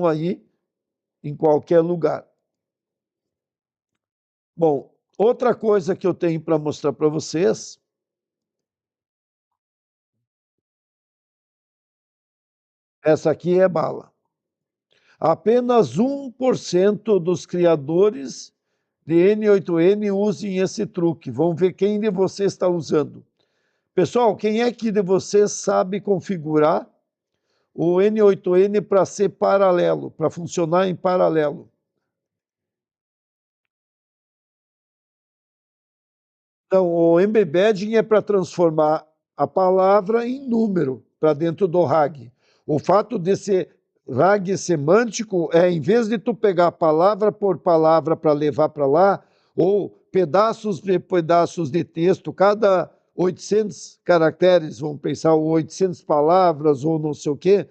aí em qualquer lugar. Bom, outra coisa que eu tenho para mostrar para vocês. Essa aqui é bala. Apenas 1% dos criadores de N8N usem esse truque. Vamos ver quem de vocês está usando. Pessoal, quem é que de vocês sabe configurar o N8N para ser paralelo, para funcionar em paralelo? Então, o embedding é para transformar a palavra em número para dentro do RAG. O fato de ser RAG semântico é, em vez de tu pegar palavra por palavra para levar para lá, ou pedaços de pedaços de texto, cada 800 caracteres, vamos pensar, ou 800 palavras, ou não sei o quê,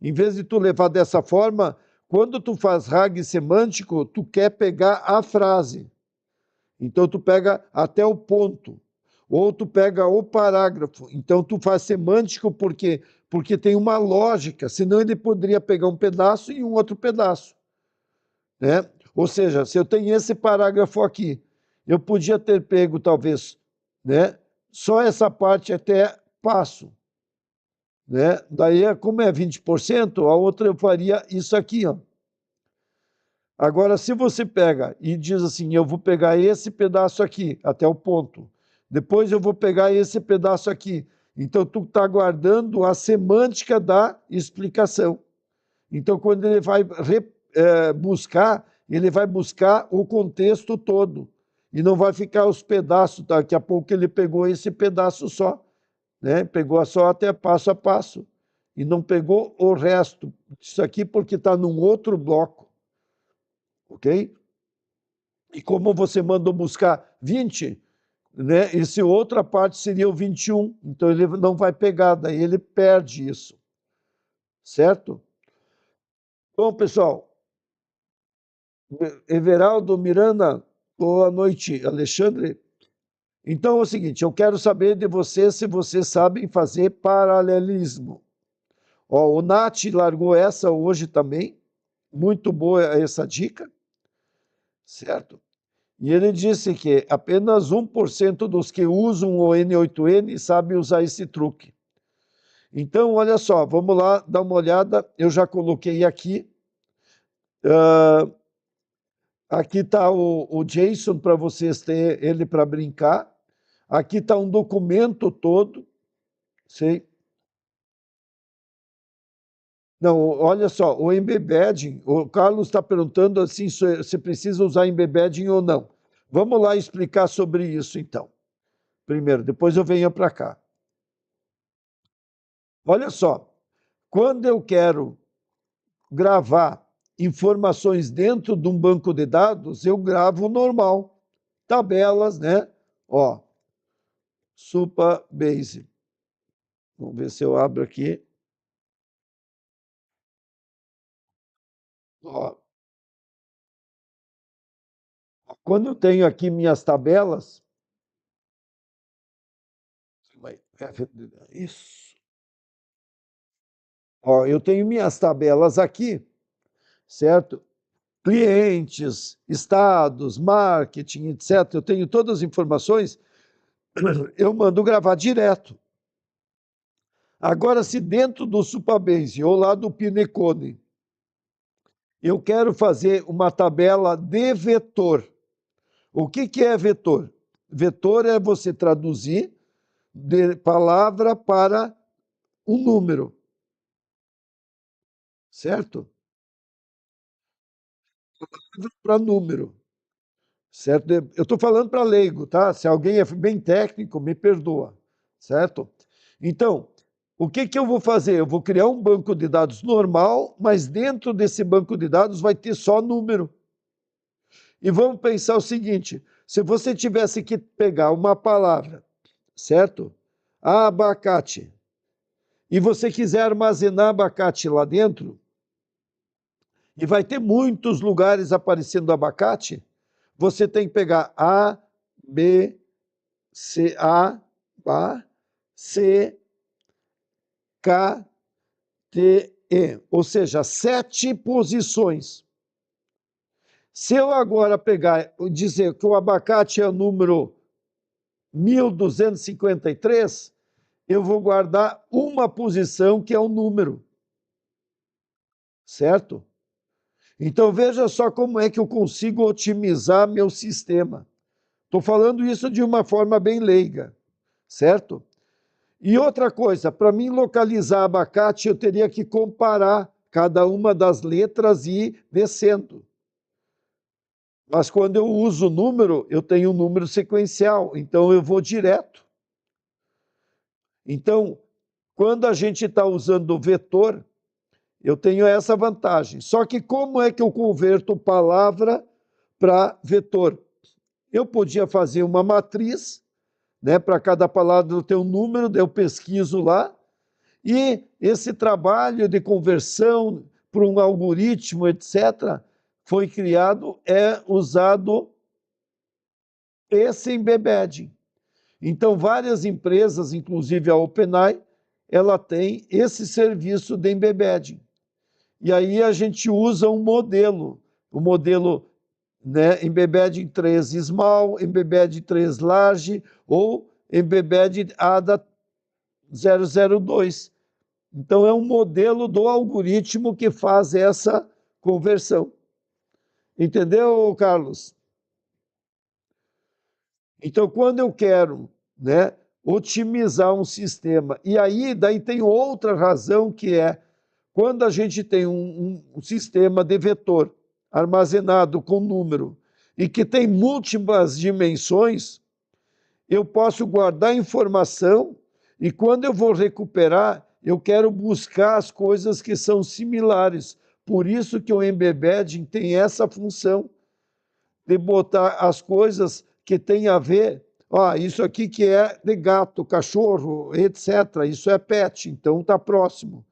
em vez de tu levar dessa forma, quando tu faz RAG semântico, tu quer pegar a frase. Então, tu pega até o ponto, ou tu pega o parágrafo. Então, tu faz semântico porque tem uma lógica, senão ele poderia pegar um pedaço e um outro pedaço, né? Ou seja, se eu tenho esse parágrafo aqui, eu podia ter pego, talvez, né, só essa parte até passo, né? Daí, como é 20%, a outra eu faria isso aqui, ó. Agora, se você pega e diz assim, eu vou pegar esse pedaço aqui, até o ponto, depois eu vou pegar esse pedaço aqui, então tu está guardando a semântica da explicação. Então, quando ele vai buscar, ele vai buscar o contexto todo, e não vai ficar os pedaços, daqui a pouco ele pegou esse pedaço só, né? Pegou só até passo a passo, e não pegou o resto. Isso aqui porque está num outro bloco. Ok? E como você mandou buscar 20, né, esse outra parte seria o 21, então ele não vai pegar, daí ele perde isso, certo? Bom, pessoal, Everaldo, Miranda, boa noite, Alexandre. Então é o seguinte, eu quero saber de vocês se vocês sabem fazer paralelismo. Ó, o Nath largou essa hoje também, muito boa essa dica, certo? E ele disse que apenas 1% dos que usam o N8N sabe usar esse truque. Então, olha só, vamos lá dar uma olhada. Eu já coloquei aqui. Aqui está o JSON para vocês terem ele para brincar. Aqui está um documento todo. Sei. Não, olha só, o embedding, o Carlos está perguntando assim se precisa usar embedding ou não. Vamos lá explicar sobre isso, então. Primeiro, depois eu venho para cá. Olha só, quando eu quero gravar informações dentro de um banco de dados, eu gravo normal, tabelas, né? Ó, Supabase. Vamos ver se eu abro aqui. Ó, quando eu tenho aqui minhas tabelas, isso. Ó, eu tenho minhas tabelas aqui, certo? Clientes, estados, marketing, etc. Eu tenho todas as informações, eu mando gravar direto. Agora, se dentro do Supabase ou lá do Pinecone, eu quero fazer uma tabela de vetor. O que é vetor? Vetor é você traduzir de palavra para um número, certo? Para número, certo? Eu estou falando para leigo, tá? Se alguém é bem técnico, me perdoa, certo? Então, o que eu vou fazer? Eu vou criar um banco de dados normal, mas dentro desse banco de dados vai ter só número. E vamos pensar o seguinte, se você tivesse que pegar uma palavra, certo? Abacate, e você quiser armazenar abacate lá dentro, e vai ter muitos lugares aparecendo abacate, você tem que pegar A, B, C, K, T, ou seja, 7 posições. Se eu agora pegar e dizer que o abacate é o número 1253, eu vou guardar uma posição que é o número, certo? Então veja só como é que eu consigo otimizar meu sistema. Estou falando isso de uma forma bem leiga, certo? E outra coisa, para mim localizar abacate, eu teria que comparar cada uma das letras e ir descendo. Mas quando eu uso número, eu tenho um número sequencial, então eu vou direto. Então, quando a gente está usando o vetor, eu tenho essa vantagem. Só que como é que eu converto palavra para vetor? Eu podia fazer uma matriz, né, para cada palavra ter um número, eu pesquiso lá, e esse trabalho de conversão para um algoritmo, etc., foi criado, é usado esse embedding. Então, várias empresas, inclusive a OpenAI, ela tem esse serviço de embedding. E aí a gente usa um modelo, o modelo, né, embedding 3 small, embedding 3 large ou embedding ADA 002. Então, é um modelo do algoritmo que faz essa conversão. Entendeu, Carlos? Então, quando eu quero, né, otimizar um sistema, e aí daí tem outra razão que é quando a gente tem um sistema de vetor armazenado com número e que tem múltiplas dimensões, eu posso guardar informação e quando eu vou recuperar, eu quero buscar as coisas que são similares. Por isso que o embedding tem essa função de botar as coisas que têm a ver, isso aqui que é de gato, cachorro, etc. Isso é pet, então está próximo.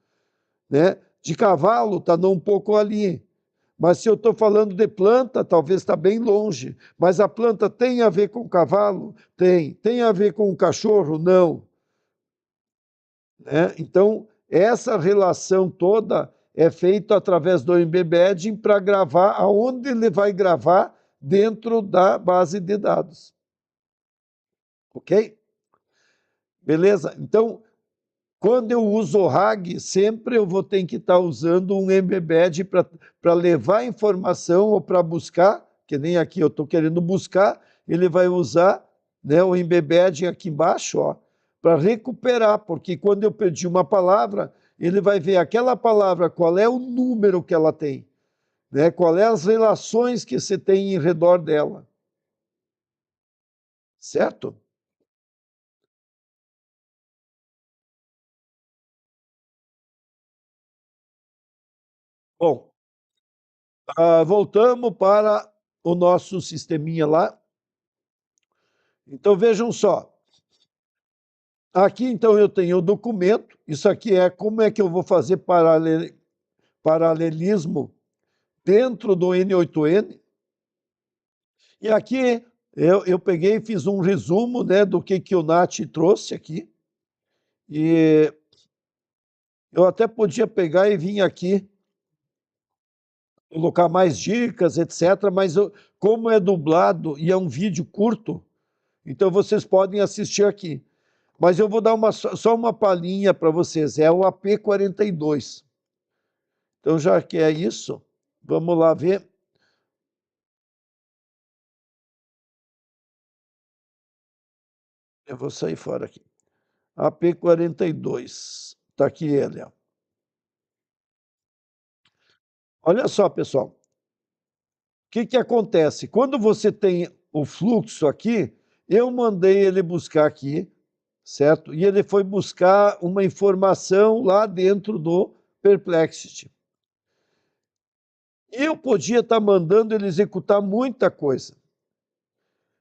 Né? De cavalo está um pouco ali. Mas se eu estou falando de planta, talvez está bem longe. Mas a planta tem a ver com o cavalo? Tem. Tem a ver com o cachorro? Não. Né? Então, essa relação toda é feita através do embedding para gravar aonde ele vai gravar dentro da base de dados. Ok? Beleza? Então, quando eu uso o RAG, sempre eu vou ter que estar usando um embed para levar informação ou para buscar, que nem aqui eu estou querendo buscar, ele vai usar, né, o embed aqui embaixo, para recuperar, porque quando eu perdi uma palavra, ele vai ver aquela palavra, qual é o número que ela tem, né, qual é as relações que você tem em redor dela. Certo? Bom, voltamos para o nosso sisteminha lá. Então, vejam só. Aqui, então, eu tenho o documento. Isso aqui é como é que eu vou fazer paralelismo dentro do N8N. E aqui eu peguei e fiz um resumo, né, do que o Nath trouxe aqui. E eu até podia pegar e vir aqui colocar mais dicas, etc. Mas como é dublado e é um vídeo curto, então vocês podem assistir aqui. Mas eu vou dar só uma palhinha para vocês, é o AP42. Então, já que é isso, vamos lá ver. Eu vou sair fora aqui. AP42. Está aqui ele. Ó. Olha só, pessoal. O que acontece? Quando você tem o fluxo aqui, eu mandei ele buscar aqui, certo? E ele foi buscar uma informação lá dentro do Perplexity. E eu podia estar mandando ele executar muita coisa.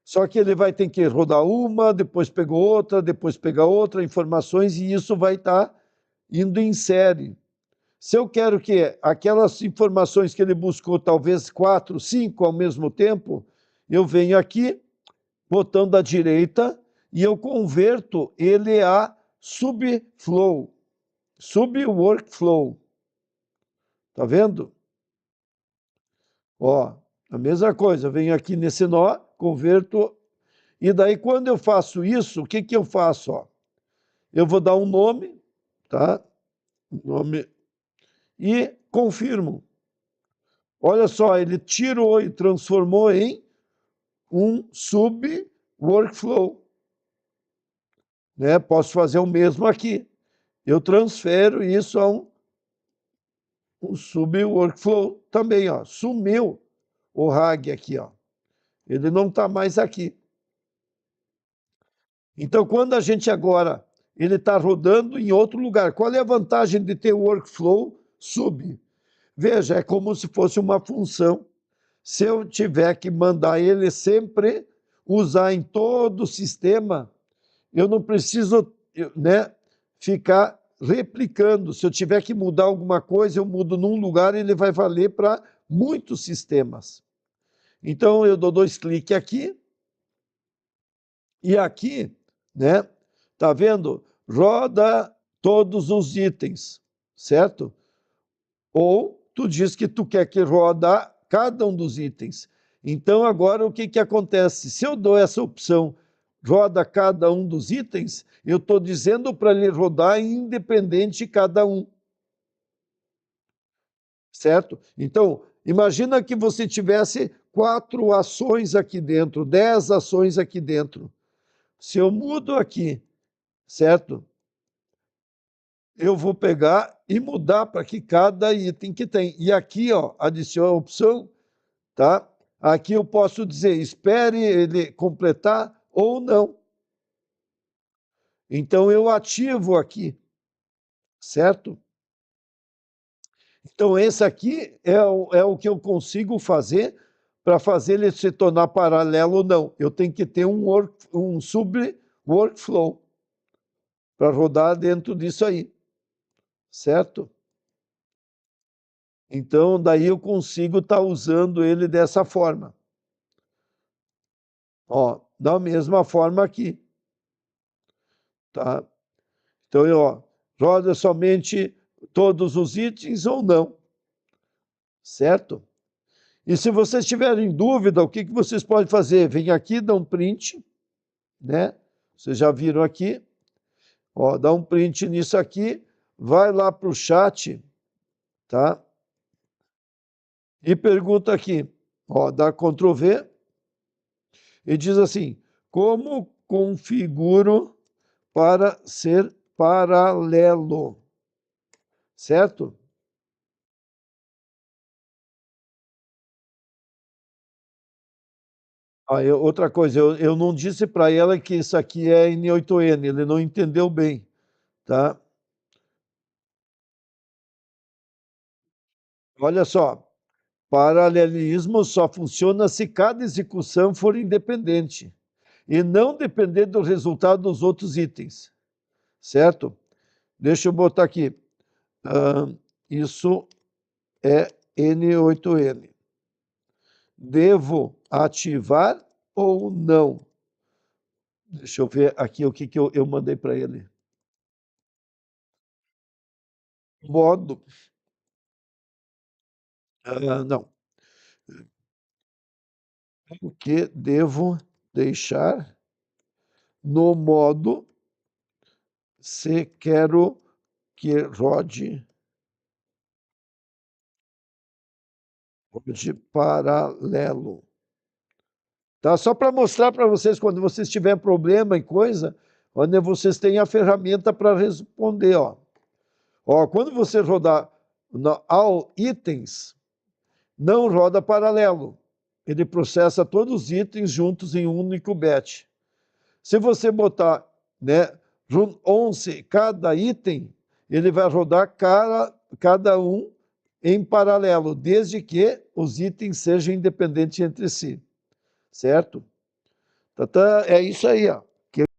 Só que ele vai ter que rodar uma, depois pegou outra, depois pegar outra, informações, e isso vai estar indo em série. Se eu quero que aquelas informações que ele buscou, talvez 4, 5 ao mesmo tempo, eu venho aqui, botão da direita, e eu converto ele a subflow, subworkflow. Tá vendo? Ó, a mesma coisa, eu venho aqui nesse nó, converto, e daí quando eu faço isso, o que que eu faço? Ó? Eu vou dar um nome, tá? Nome, e confirmo. Olha só, ele tirou e transformou em um sub-workflow. Né? Posso fazer o mesmo aqui. Eu transfero isso a um sub-workflow também. Ó. Sumiu o RAG aqui. Ó. Ele não está mais aqui. Então, quando a gente agora ele está rodando em outro lugar, qual é a vantagem de ter o workflow sub? Veja, é como se fosse uma função. Se eu tiver que mandar ele sempre usar em todo o sistema, eu não preciso, né, ficar replicando. Se eu tiver que mudar alguma coisa, eu mudo num lugar e ele vai valer para muitos sistemas. Então, eu dou 2 cliques aqui, e aqui, né, tá vendo? Roda todos os itens, certo? Ou tu diz que tu quer que roda cada um dos itens. Então, agora, o que que acontece? Se eu dou essa opção, roda cada um dos itens, eu estou dizendo para ele rodar independente cada um, certo? Então, imagina que você tivesse 4 ações aqui dentro, 10 ações aqui dentro. Se eu mudo aqui, certo? Eu vou pegar e mudar para que cada item que tem. E aqui, ó, adiciona a opção, tá? Aqui eu posso dizer, espere ele completar ou não. Então eu ativo aqui, certo? Então esse aqui é o que eu consigo fazer para fazer ele se tornar paralelo ou não. Eu tenho que ter um sub-workflow para rodar dentro disso aí, certo? Então daí eu consigo estar usando ele dessa forma. Ó, da mesma forma aqui, tá? Então, ó, roda somente todos os itens ou não, certo? E se vocês tiverem dúvida, o que que vocês podem fazer? Vem aqui, dá um print, né? Vocês já viram aqui. Ó, dá um print nisso aqui, vai lá para o chat, tá? E pergunta aqui, ó, dá Ctrl V e diz assim, como configuro para ser paralelo, certo? Outra coisa, eu não disse para ela que isso aqui é N8N, ele não entendeu bem, tá? Olha só, paralelismo só funciona se cada execução for independente e não depender do resultado dos outros itens, certo? Deixa eu botar aqui. Isso é N8N. Devo ativar ou não? Deixa eu ver aqui o que, que eu mandei para ele. Modo. Não. O que devo deixar no modo se quero que rode paralelo. Tá? Só para mostrar para vocês, quando vocês tiverem problema em coisa, onde vocês têm a ferramenta para responder. Ó. Ó, quando você rodar no all itens, não roda paralelo. Ele processa todos os itens juntos em um único batch. Se você botar, né, run 11 cada item, ele vai rodar cada um em paralelo, desde que os itens sejam independentes entre si, certo? Então, é isso aí, ó.